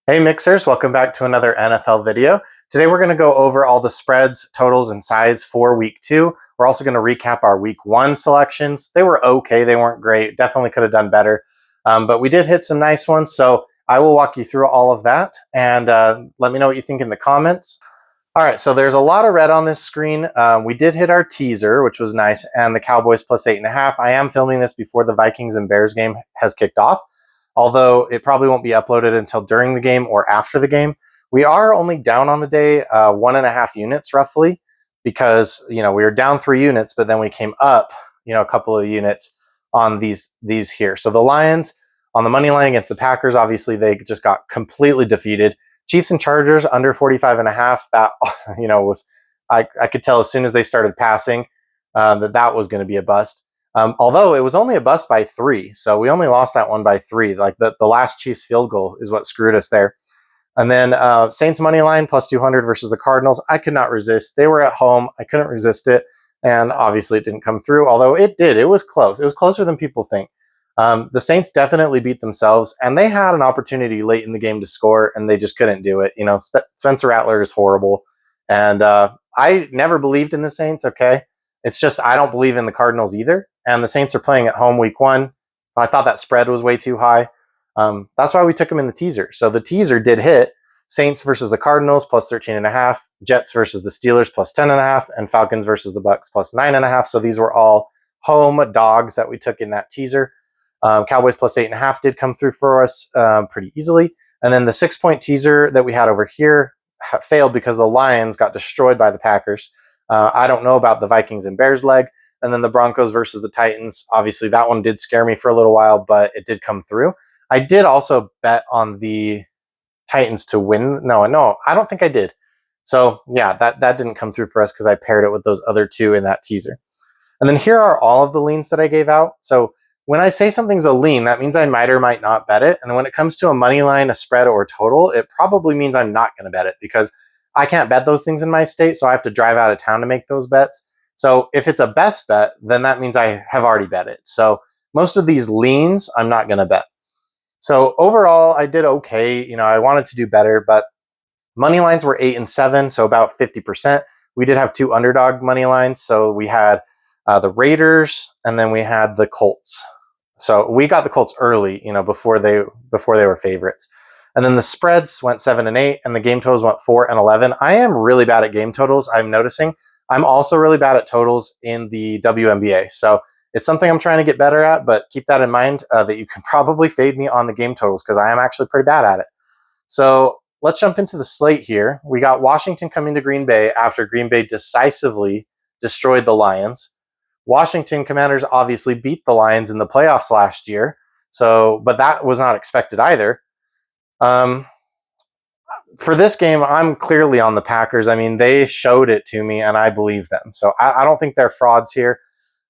Hey Mixers, welcome back to another NFL video. Today we're going to go over all the spreads, totals, and sides for week 2. We're also going to recap our week 1 selections. They were okay, they weren't great, definitely could have done better, but we did hit some nice ones, so I will walk you through all of that, and let me know what you think in the comments. All right, so there's a lot of red on this screen. We did hit our teaser, which was nice, and the Cowboys plus 8.5. I am filming this before the Vikings and Bears game has kicked off, although it probably won't be uploaded until during the game or after the game. We are only down on the day 1.5 units roughly, because we were down 3 units, but then we came up a couple of units on these here. So the Lions on the money line against the Packers, obviously they just got completely defeated. Chiefs and Chargers under 45.5. That was I could tell as soon as they started passing that was going to be a bust. Although it was only a bust by 3, so we only lost that one by 3. Like the last Chiefs field goal is what screwed us there. And then Saints money line plus 200 versus the Cardinals. I could not resist. They were at home. I couldn't resist it, and obviously it didn't come through. Although it did. It was close. It was closer than people think. The Saints definitely beat themselves, and they had an opportunity late in the game to score, and they just couldn't do it. Spencer Rattler is horrible, and I never believed in the Saints. Okay, it's just I don't believe in the Cardinals either, and the Saints are playing at home week 1. I thought that spread was way too high. That's why we took them in the teaser. So the teaser did hit. Saints versus the Cardinals plus 13.5, Jets versus the Steelers plus 10.5, and Falcons versus the Bucks plus 9.5. So these were all home dogs that we took in that teaser. Cowboys plus 8.5 did come through for us pretty easily. And then the 6-point teaser that we had over here failed because the Lions got destroyed by the Packers. I don't know about the Vikings and Bears leg. And then the Broncos versus the Titans. Obviously, that one did scare me for a little while, but it did come through. I did also bet on the Titans to win. No, I don't think I did. So, yeah, that didn't come through for us because I paired it with those other 2 in that teaser. And then here are all of the leans that I gave out. So when I say something's a lean, that means I might or might not bet it. And when it comes to a money line, a spread, or a total, it probably means I'm not going to bet it because I can't bet those things in my state, so I have to drive out of town to make those bets. So if it's a best bet, then that means I have already bet it. So most of these leans, I'm not going to bet. So overall, I did okay. I wanted to do better, but money lines were 8 and 7, so about 50%. We did have 2 underdog money lines. So we had the Raiders, and then we had the Colts. So we got the Colts early, before they were favorites. And then the spreads went 7 and 8, and the game totals went 4 and 11. I am really bad at game totals. I'm noticing. I'm also really bad at totals in the WNBA. So it's something I'm trying to get better at, but keep that in mind that you can probably fade me on the game totals because I am actually pretty bad at it. So let's jump into the slate here. We got Washington coming to Green Bay after Green Bay decisively destroyed the Lions. Washington Commanders obviously beat the Lions in the playoffs last year, but that was not expected either. For this game, I'm clearly on the Packers. I mean, they showed it to me, and I believe them. So I don't think they're frauds here.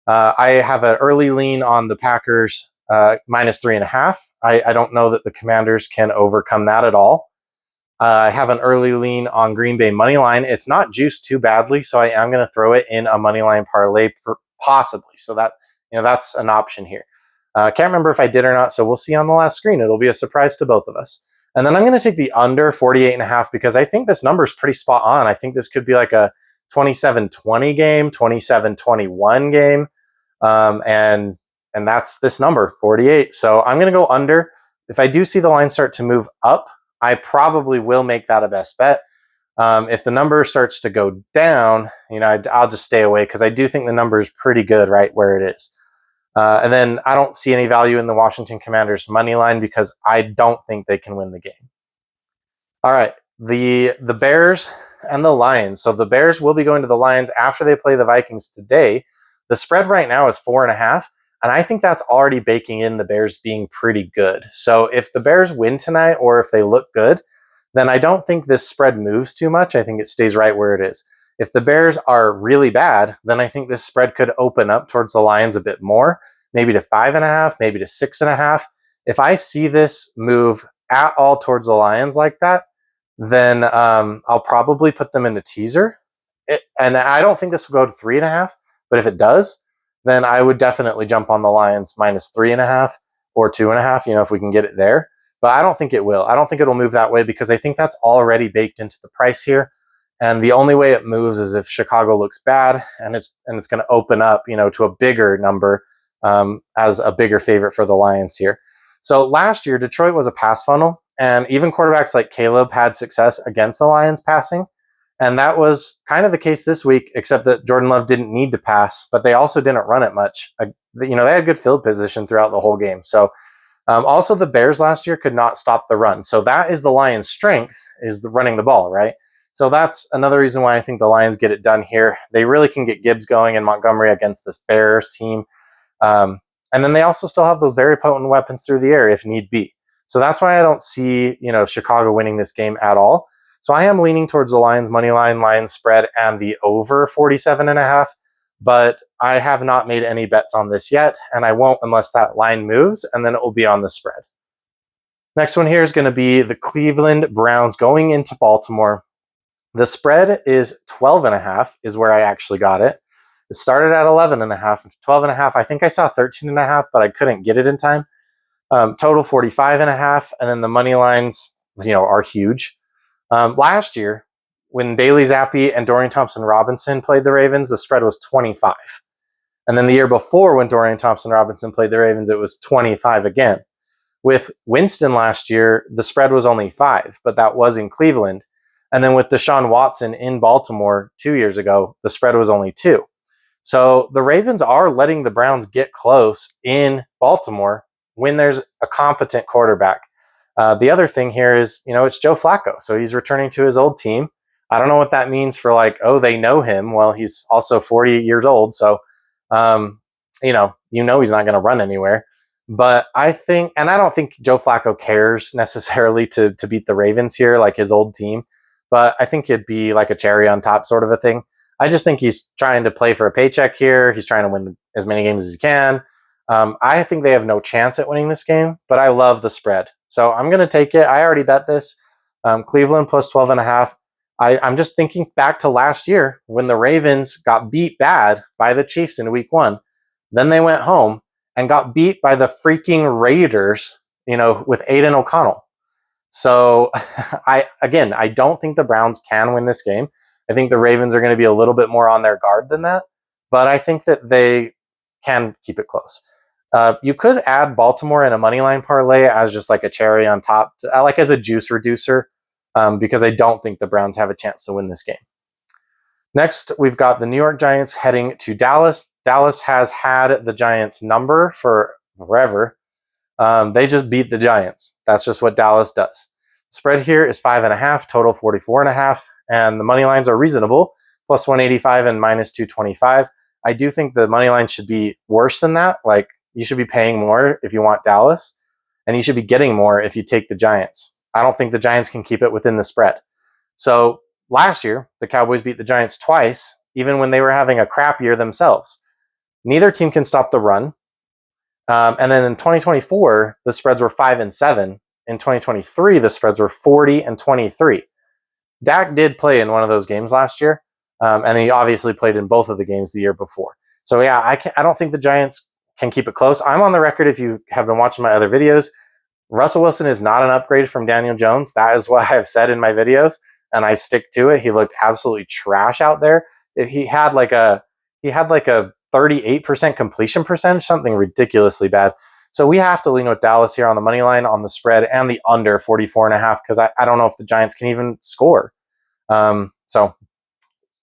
I have an early lean on the Packers minus 3.5. I don't know that the Commanders can overcome that at all. I have an early lean on Green Bay money line. It's not juiced too badly, so I am going to throw it in a money line parlay possibly. So that's an option here. I can't remember if I did or not, so we'll see on the last screen. It'll be a surprise to both of us. And then I'm going to take the under 48.5 because I think this number is pretty spot on. I think this could be like a 27-20 game, 27-21 game, and that's this number 48. So I'm going to go under. If I do see the line start to move up, I probably will make that a best bet. If the number starts to go down, I'll just stay away because I do think the number is pretty good right where it is. And then I don't see any value in the Washington Commanders money line because I don't think they can win the game. All right, the Bears and the Lions. So the Bears will be going to the Lions after they play the Vikings today. The spread right now is 4.5. And I think that's already baking in the Bears being pretty good. So if the Bears win tonight or if they look good, then I don't think this spread moves too much. I think it stays right where it is. If the Bears are really bad, then I think this spread could open up towards the Lions a bit more, maybe to 5.5, maybe to 6.5. If I see this move at all towards the Lions like that, then I'll probably put them in the teaser. And I don't think this will go to 3.5, but if it does, then I would definitely jump on the Lions minus 3.5 or 2.5, if we can get it there. but I don't think it will. I don't think it'll move that way because I think that's already baked into the price here. And the only way it moves is if Chicago looks bad and it's going to open up, to a bigger number as a bigger favorite for the Lions here. So last year, Detroit was a pass funnel, and even quarterbacks like Caleb had success against the Lions passing. And that was kind of the case this week, except that Jordan Love didn't need to pass, but they also didn't run it much. They had good field position throughout the whole game. So also the Bears last year could not stop the run. So that is the Lions' strength, is the running the ball, right? So that's another reason why I think the Lions get it done here. They really can get Gibbs going in Montgomery against this Bears team. And then they also still have those very potent weapons through the air if need be. So that's why I don't see, Chicago winning this game at all. So I am leaning towards the Lions money line, Lions spread, and the over 47.5. But I have not made any bets on this yet, and I won't unless that line moves, and then it will be on the spread. Next one here is going to be the Cleveland Browns going into Baltimore. The spread is 12.5 is where I actually got it. It started at 11.5, 12.5. I think I saw 13.5, but I couldn't get it in time. Total 45.5, and then the money lines, are huge. Last year, when Bailey Zappi and Dorian Thompson-Robinson played the Ravens, the spread was 25. And then the year before, when Dorian Thompson-Robinson played the Ravens, it was 25 again. With Winston last year, the spread was only 5, but that was in Cleveland. And then with Deshaun Watson in Baltimore 2 years ago, the spread was only 2. So the Ravens are letting the Browns get close in Baltimore when there's a competent quarterback. The other thing here is, it's Joe Flacco. So he's returning to his old team. I don't know what that means for they know him. Well, he's also 40 years old. So, he's not going to run anywhere. But I don't think Joe Flacco cares necessarily to beat the Ravens here, like his old team. But I think it'd be like a cherry on top sort of a thing. I just think he's trying to play for a paycheck here. He's trying to win as many games as he can. I think they have no chance at winning this game, but I love the spread. So I'm going to take it. I already bet this. Cleveland plus 12.5. I'm just thinking back to last year when the Ravens got beat bad by the Chiefs in week 1. Then they went home and got beat by the freaking Raiders, with Aiden O'Connell. So I don't think the Browns can win this game. I think the Ravens are going to be a little bit more on their guard than that, but I think that they can keep it close. You could add Baltimore in a money line parlay as just like a cherry on top, like as a juice reducer, because I don't think the Browns have a chance to win this game. Next, we've got the New York Giants heading to Dallas. Dallas has had the Giants number for forever. They just beat the Giants. That's just what Dallas does. Spread here is 5.5, total 44.5, and the money lines are reasonable, plus 185 and minus 225. I do think the money line should be worse than that. Like, you should be paying more if you want Dallas, and you should be getting more if you take the Giants. I don't think the Giants can keep it within the spread. So last year, the Cowboys beat the Giants twice, even when they were having a crap year themselves. Neither team can stop the run. And then in 2024, the spreads were 5 and 7. In 2023, the spreads were 40 and 23. Dak did play in one of those games last year, and he obviously played in both of the games the year before. So yeah, I don't think the Giants can keep it close. I'm on the record, if you have been watching my other videos, Russell Wilson is not an upgrade from Daniel Jones. That is what I've said in my videos, and I stick to it. He looked absolutely trash out there. He had like a 38% completion percentage, something ridiculously bad. So we have to lean with Dallas here on the money line, on the spread, and the under 44.5, because I don't know if the Giants can even score. So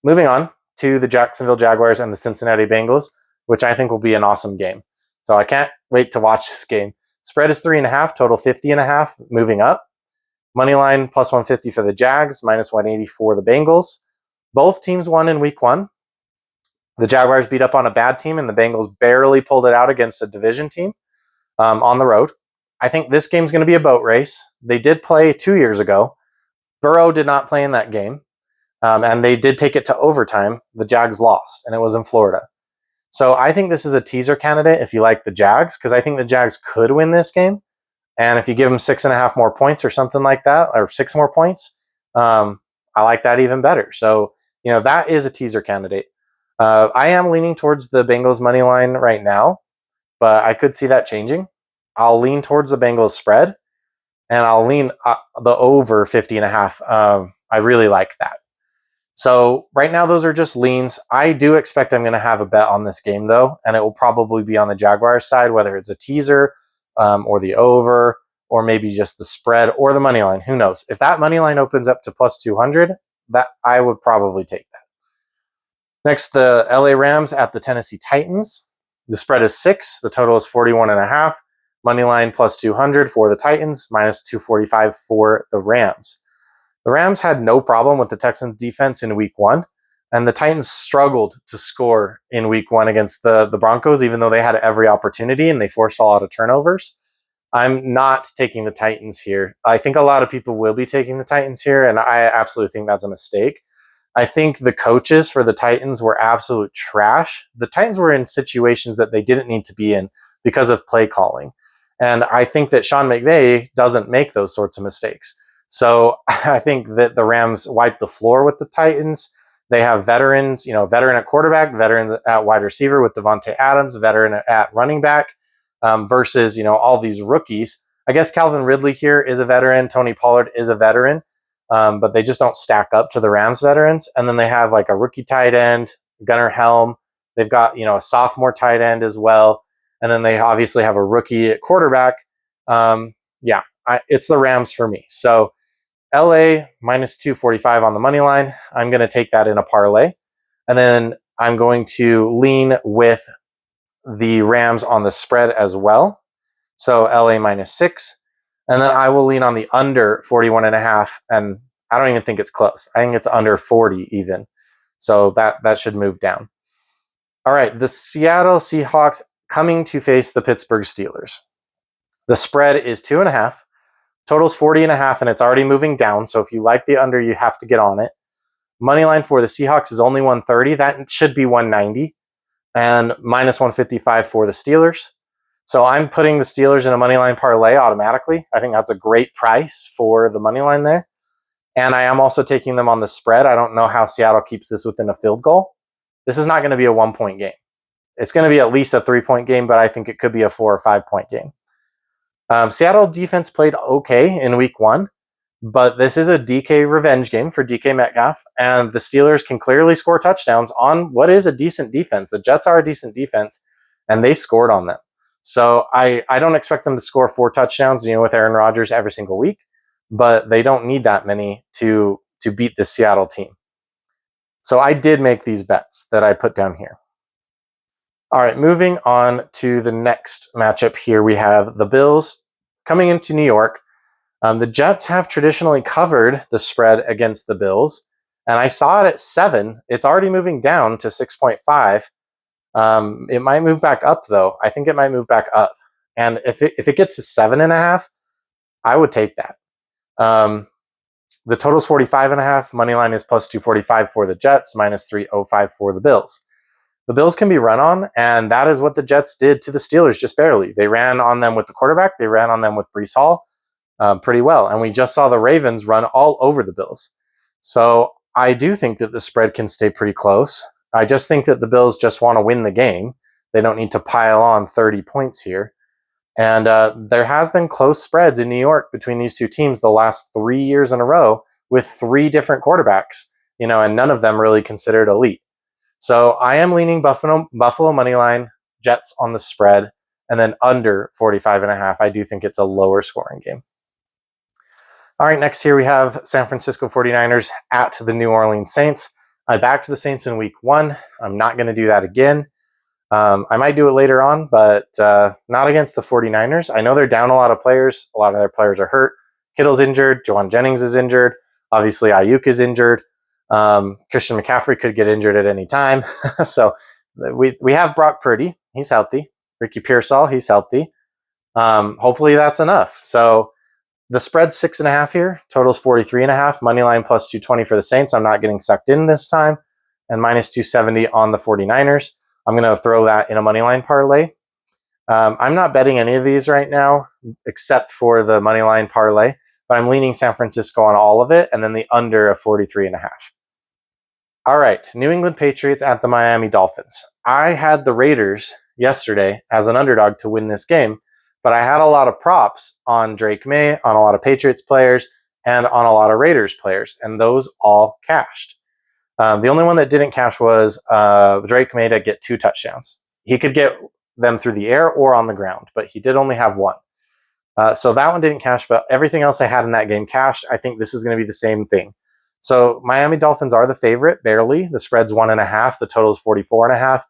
moving on to the Jacksonville Jaguars and the Cincinnati Bengals, which I think will be an awesome game. So I can't wait to watch this game. Spread is 3.5, total 50.5, moving up. Money line plus 150 for the Jags, minus 180 for the Bengals. Both teams won in week 1. The Jaguars beat up on a bad team, and the Bengals barely pulled it out against a division team on the road. I think this game's going to be a boat race. They did play 2 years ago. Burrow did not play in that game, and they did take it to overtime. The Jags lost, and it was in Florida. So I think this is a teaser candidate if you like the Jags, because I think the Jags could win this game. And if you give them 6.5 more points or something like that, or 6 more points, I like that even better. So, that is a teaser candidate. I am leaning towards the Bengals money line right now, but I could see that changing. I'll lean towards the Bengals spread. and I'll lean the over 50.5. I really like that. So right now, those are just leans. I do expect I'm going to have a bet on this game, though, and it will probably be on the Jaguars side, whether it's a teaser or the over, or maybe just the spread or the money line. Who knows? If that money line opens up to plus 200, that I would probably take that. Next, the LA Rams at the Tennessee Titans. The spread is 6. The total is 41.5. Money line plus 200 for the Titans, minus 245 for the Rams. The Rams had no problem with the Texans defense in week 1, and the Titans struggled to score in week 1 against the Broncos, even though they had every opportunity and they forced a lot of turnovers. I'm not taking the Titans here. I think a lot of people will be taking the Titans here, and I absolutely think that's a mistake. I think the coaches for the Titans were absolute trash. The Titans were in situations that they didn't need to be in because of play calling. And I think that Sean McVay doesn't make those sorts of mistakes. So I think that the Rams wiped the floor with the Titans. They have veterans, veteran at quarterback, veteran at wide receiver with Devontae Adams, veteran at running back, versus, all these rookies. I guess Calvin Ridley here is a veteran. Tony Pollard is a veteran. But they just don't stack up to the Rams veterans. And then they have like a rookie tight end, Gunnar Helm. They've got, a sophomore tight end as well. And then they obviously have a rookie at quarterback. It's the Rams for me. So LA minus 245 on the money line. I'm going to take that in a parlay. And then I'm going to lean with the Rams on the spread as well. So LA minus 6. And then I will lean on the under 41.5. And I don't even think it's close. I think it's under 40 even. So that should move down. All right. The Seattle Seahawks coming to face the Pittsburgh Steelers. The spread is 2.5. Total's 40.5, and it's already moving down. So if you like the under, you have to get on it. Money line for the Seahawks is only 130. That should be 190. And minus 155 for the Steelers. So I'm putting the Steelers in a money line parlay automatically. I think that's a great price for the money line there. And I am also taking them on the spread. I don't know how Seattle keeps this within a field goal. This is not going to be a 1-point game. It's going to be at least a 3-point game, but I think it could be a 4 or 5-point game. Seattle defense played okay in week 1, but this is a DK revenge game for DK Metcalf, and the Steelers can clearly score touchdowns on what is a decent defense. The Jets are a decent defense, and they scored on them. So I don't expect them to score 4 touchdowns, with Aaron Rodgers every single week, but they don't need that many to beat the Seattle team. So I did make these bets that I put down here. All right, moving on to the next matchup here, we have the Bills coming into New York. The Jets have traditionally covered the spread against the Bills, and I saw it at 7. It's already moving down to 6.5. It might move back up, though. I think it might move back up. And if it gets to 7.5, I would take that. The total's 45.5. Money line is plus 245 for the Jets, minus 305 for the Bills. The Bills can be run on, and that is what the Jets did to the Steelers just barely. They ran on them with the quarterback. They ran on them with Breece Hall pretty well. And we just saw the Ravens run all over the Bills. So I do think that the spread can stay pretty close. I just think that the Bills just want to win the game. They don't need to pile on 30 points here. And there has been close spreads in New York between these two teams the last 3 years in a row with 3 different quarterbacks, and none of them really considered elite. So I am leaning Buffalo money line, Jets on the spread, and then under 45.5. I do think it's a lower scoring game. All right, next here we have San Francisco 49ers at the New Orleans Saints. I backed the Saints in week 1. I'm not going to do that again. I might do it later on, but not against the 49ers. I know they're down a lot of players. A lot of their players are hurt. Kittle's injured. Juwan Jennings is injured. Obviously, Ayuk is injured. Christian McCaffrey could get injured at any time. So we have Brock Purdy. He's healthy. Ricky Pearsall, he's healthy. Hopefully that's enough. So the spread's 6.5 here. Total's 43.5. Money line plus 220 for the Saints. I'm not getting sucked in this time. And minus 270 on the 49ers. I'm going to throw that in a money line parlay. I'm not betting any of these right now, except for the money line parlay. But I'm leaning San Francisco on all of it, and then the under of 43.5. All right, New England Patriots at the Miami Dolphins. I had the Raiders yesterday as an underdog to win this game, but I had a lot of props on Drake May, on a lot of Patriots players, and on a lot of Raiders players, and those all cashed. The only one that didn't cash was Drake May to get 2 touchdowns. He could get them through the air or on the ground, but he did only have 1. So that one didn't cash, but everything else I had in that game cashed. I think this is going to be the same thing. So Miami Dolphins are the favorite, barely. The spread's 1.5. The total is 44.5.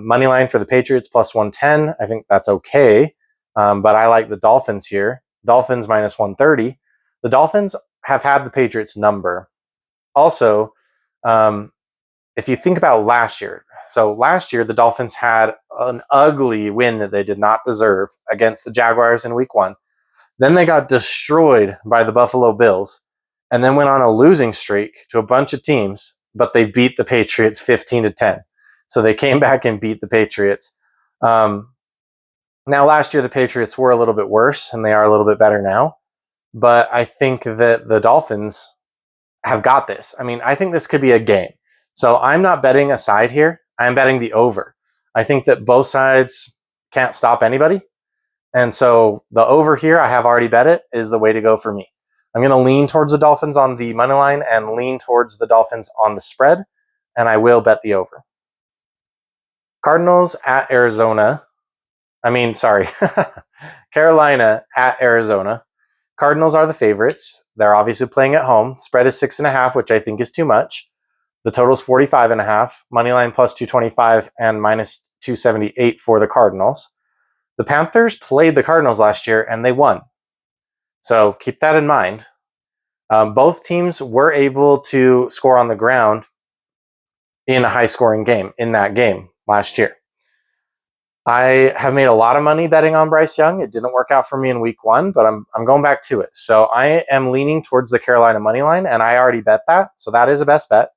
Money line for the Patriots plus 110. I think that's okay. But I like the Dolphins here. Dolphins minus 130. The Dolphins have had the Patriots number. Also, if you think about last year, so last year the Dolphins had an ugly win that they did not deserve against the Jaguars in week 1. Then they got destroyed by the Buffalo Bills and then went on a losing streak to a bunch of teams, but they beat the Patriots 15-10. So they came back and beat the Patriots. Now, last year the Patriots were a little bit worse and they are a little bit better now, but I think that the Dolphins have got this. I mean, I think this could be a game. So I'm not betting a side here. I'm betting the over. I think that both sides can't stop anybody. And so the over here, I have already bet it, is the way to go for me. I'm going to lean towards the Dolphins on the money line and lean towards the Dolphins on the spread. And I will bet the over. Cardinals at Arizona. Carolina at Arizona. Cardinals are the favorites. They're obviously playing at home. Spread is 6.5, which I think is too much. The total is 45.5. Moneyline plus 225 and minus 278 for the Cardinals. The Panthers played the Cardinals last year and they won. So keep that in mind. Both teams were able to score on the ground in a high-scoring game in that game last year. I have made a lot of money betting on Bryce Young. It didn't work out for me in week 1, but I'm going back to it. So I am leaning towards the Carolina money line, and I already bet that. So that is a best bet.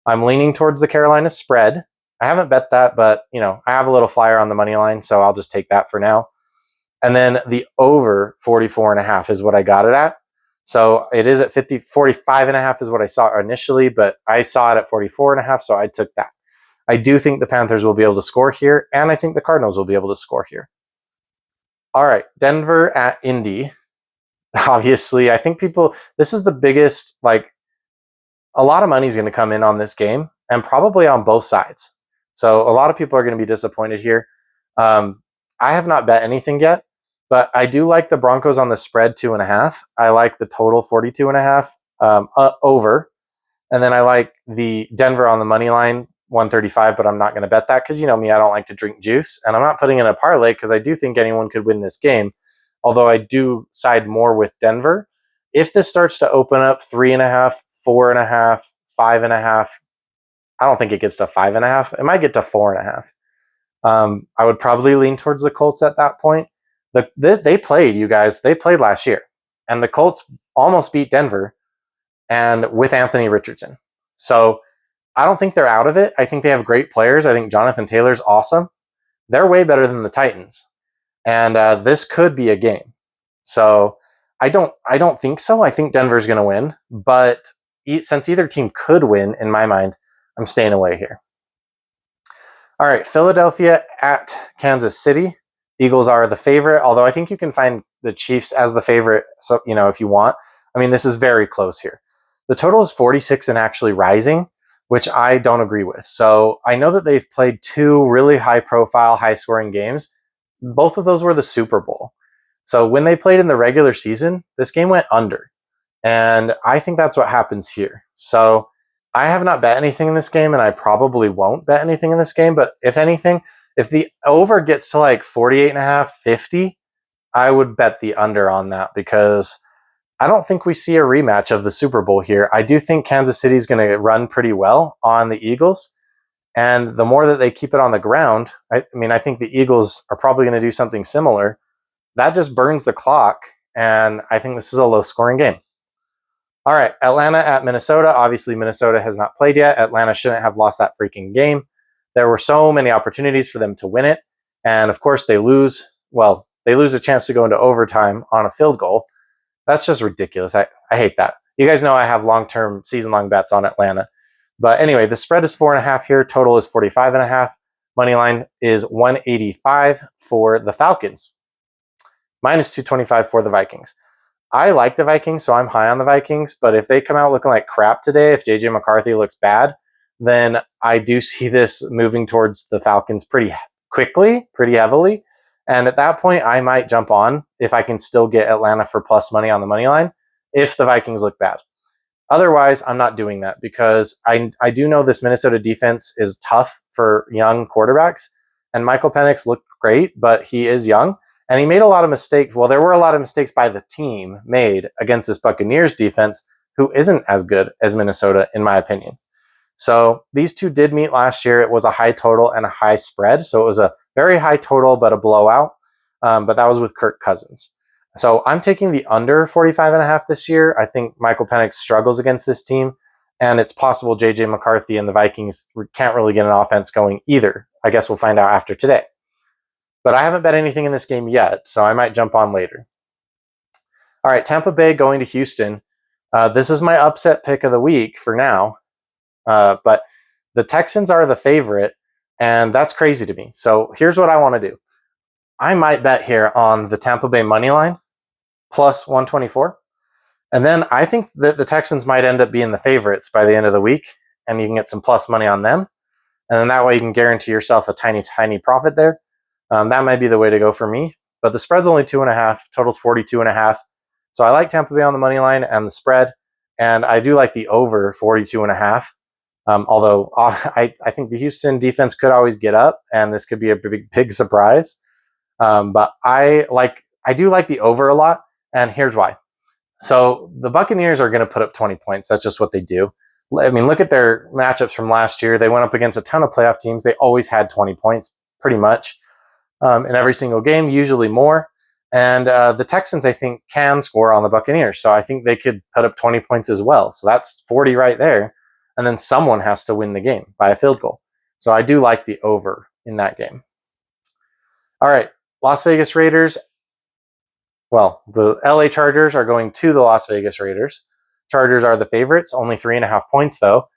I'm leaning towards the Carolina spread. I haven't bet that, but I have a little flyer on the money line, so I'll just take that for now. And then the over 44.5 is what I got it at. So it is at 45.5 is what I saw initially, but I saw it at 44.5, so I took that. I do think the Panthers will be able to score here, and I think the Cardinals will be able to score here. All right, Denver at Indy. Obviously, I think this is the biggest, a lot of money is going to come in on this game, and probably on both sides. So a lot of people are going to be disappointed here. I have not bet anything yet, but I do like the Broncos on the spread 2.5. I like the total 42.5 over. And then I like the Denver on the money line 135, but I'm not going to bet that because you know me, I don't like to drink juice. And I'm not putting in a parlay because I do think anyone could win this game, although I do side more with Denver. If this starts to open up 3.5, 4.5, 5.5, I don't think it gets to 5.5. It might get to 4.5. I would probably lean towards the Colts at that point. They played, you guys. They played last year, and the Colts almost beat Denver, and with Anthony Richardson. So I don't think they're out of it. I think they have great players. I think Jonathan Taylor's awesome. They're way better than the Titans, and this could be a game. So I don't think so. I think Denver's going to win, but since either team could win, in my mind, I'm staying away here. All right, Philadelphia at Kansas City. Eagles are the favorite, although I think you can find the Chiefs as the favorite, so if you want. I mean, this is very close here. The total is 46 and actually rising, which I don't agree with. So I know that they've played 2 really high-profile, high-scoring games. Both of those were the Super Bowl. So when they played in the regular season, this game went under. And I think that's what happens here. So I have not bet anything in this game, and I probably won't bet anything in this game. But if anything, if the over gets to 48.5, 50, I would bet the under on that because I don't think we see a rematch of the Super Bowl here. I do think Kansas City is going to run pretty well on the Eagles. And the more that they keep it on the ground, I think the Eagles are probably going to do something similar. That just burns the clock, and I think this is a low-scoring game. All right, Atlanta at Minnesota. Obviously, Minnesota has not played yet. Atlanta shouldn't have lost that freaking game. There were so many opportunities for them to win it, and of course they lose. Well, they lose a chance to go into overtime on a field goal. That's just ridiculous. I hate that. You guys know I have long-term, season-long bets on Atlanta. But anyway, the spread is 4.5 here. Total is 45.5. Money line is 185 for the Falcons. minus 225 for the Vikings. I like the Vikings, so I'm high on the Vikings, but if they come out looking like crap today, if JJ McCarthy looks bad, then I do see this moving towards the Falcons pretty quickly, pretty heavily. And at that point, I might jump on if I can still get Atlanta for plus money on the money line if the Vikings look bad. Otherwise, I'm not doing that because I do know this Minnesota defense is tough for young quarterbacks. And Michael Penix looked great, but he is young. And he made a lot of mistakes. Well, there were a lot of mistakes by the team made against this Buccaneers defense, who isn't as good as Minnesota, in my opinion. So these two did meet last year. It was a high total and a high spread. So it was a very high total, but a blowout. But that was with Kirk Cousins. So I'm taking the under 45.5 this year. I think Michael Penix struggles against this team. And it's possible JJ McCarthy and the Vikings can't really get an offense going either. I guess we'll find out after today. But I haven't bet anything in this game yet, so I might jump on later. All right, Tampa Bay going to Houston. This is my upset pick of the week for now. But the Texans are the favorite, and that's crazy to me. So here's what I want to do. I might bet here on the Tampa Bay money line, plus 124. And then I think that the Texans might end up being the favorites by the end of the week, and you can get some plus money on them. And then that way you can guarantee yourself a tiny, tiny profit there. That might be the way to go for me. But the spread's only 2.5, total's 42.5. So I like Tampa Bay on the money line and the spread. And I do like the over 42.5. Although I think the Houston defense could always get up, and this could be a big surprise. But I do like the over a lot, and here's why. So the Buccaneers are going to put up 20 points. That's just what they do. I mean, look at their matchups from last year. They went up against a ton of playoff teams. They always had 20 points, pretty much, in every single game, usually more. And the Texans, I think, can score on the Buccaneers. So I think they could put up 20 points as well. So that's 40 right there. And then someone has to win the game by a field goal. So I do like the over in that game. All right, Las Vegas Raiders. Well, the LA Chargers are going to the Las Vegas Raiders. Chargers are the favorites, only 3.5 points though.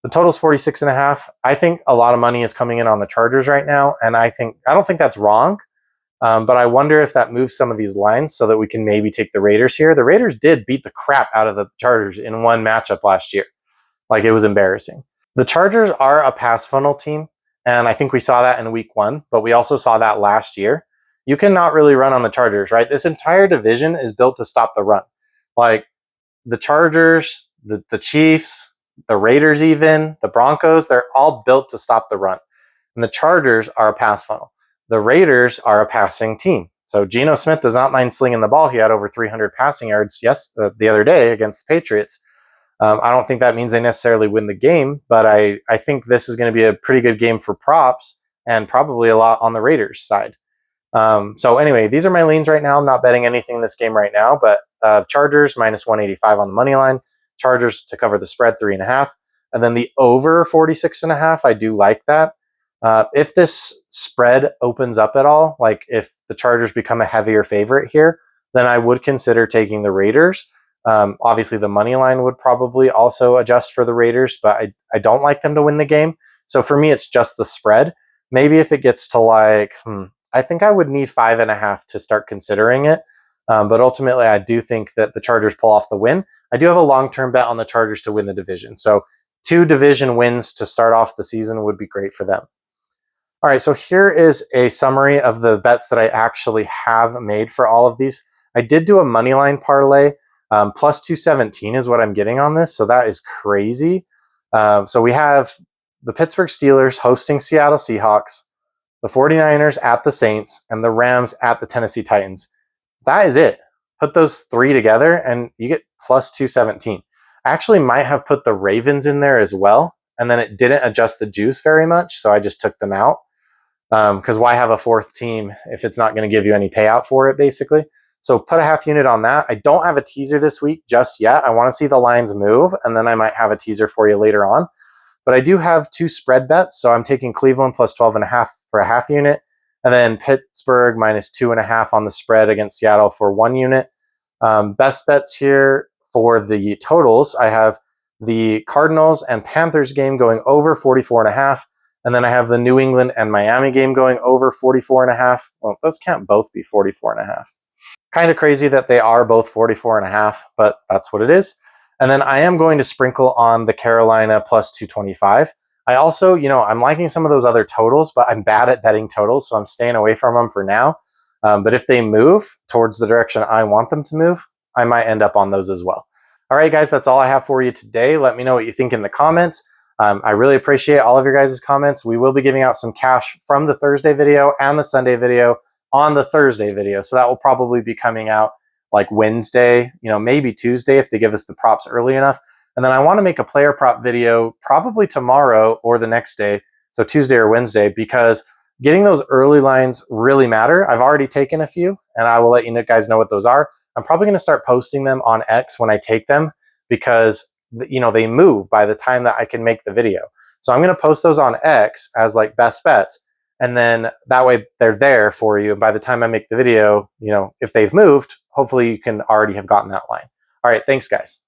The total's 46.5. I think a lot of money is coming in on the Chargers right now, and I don't think that's wrong. But I wonder if that moves some of these lines so that we can maybe take the Raiders here. The Raiders did beat the crap out of the Chargers in one matchup last year. Like, it was embarrassing. The Chargers are a pass funnel team, and I think we saw that in week 1, but we also saw that last year. You cannot really run on the Chargers, right? This entire division is built to stop the run. Like, the Chargers, the Chiefs, the Raiders even, the Broncos, they're all built to stop the run. And the Chargers are a pass funnel. The Raiders are a passing team. So Geno Smith does not mind slinging the ball. He had over 300 passing yards the other day against the Patriots. I don't think that means they necessarily win the game, but I think this is going to be a pretty good game for props and probably a lot on the Raiders side. So anyway, these are my leans right now. I'm not betting anything in this game right now, but Chargers minus 185 on the money line. Chargers to cover the spread 3.5. And then the over 46.5, I do like that. If this spread opens up at all, like if the Chargers become a heavier favorite here, then I would consider taking the Raiders. Obviously, the money line would probably also adjust for the Raiders, but I don't like them to win the game. So for me, it's just the spread. Maybe if it gets to like, I think I would need 5.5 to start considering it. But ultimately, I do think that the Chargers pull off the win. I do have a long-term bet on the Chargers to win the division. So 2 division wins to start off the season would be great for them. All right, so here is a summary of the bets that I actually have made for all of these. I did do a Moneyline parlay. Plus 217 is what I'm getting on this, so that is crazy. So we have the Pittsburgh Steelers hosting Seattle Seahawks, the 49ers at the Saints, and the Rams at the Tennessee Titans. That is it. Put those 3 together, and you get plus 217. I actually might have put the Ravens in there as well, and then it didn't adjust the juice very much, so I just took them out. Because why have a 4th team if it's not going to give you any payout for it, basically? So put a half unit on that. I don't have a teaser this week just yet. I want to see the lines move, and then I might have a teaser for you later on. But I do have 2 spread bets. So I'm taking Cleveland plus 12.5 for a half unit, and then Pittsburgh minus 2.5 on the spread against Seattle for 1 unit. Best bets here for the totals. I have the Cardinals and Panthers game going over 44.5. And then I have the New England and Miami game going over 44.5. Well, those can't both be 44.5. Kind of crazy that they are both 44.5, but that's what it is. And then I am going to sprinkle on the Carolina plus 225. I also, I'm liking some of those other totals, but I'm bad at betting totals, so I'm staying away from them for now. But if they move towards the direction I want them to move, I might end up on those as well. All right, guys, that's all I have for you today. Let me know what you think in the comments. I really appreciate all of your guys' comments. We will be giving out some cash from the Thursday video and the Sunday video on the Thursday video. So that will probably be coming out like Wednesday, maybe Tuesday if they give us the props early enough. And then I want to make a player prop video probably tomorrow or the next day, so Tuesday or Wednesday, because getting those early lines really matter. I've already taken a few, and I will let you guys know what those are. I'm probably going to start posting them on X when I take them because, they move by the time that I can make the video. So I'm going to post those on X as like best bets. And then that way they're there for you. And by the time I make the video, if they've moved, hopefully you can already have gotten that line. All right. Thanks, guys.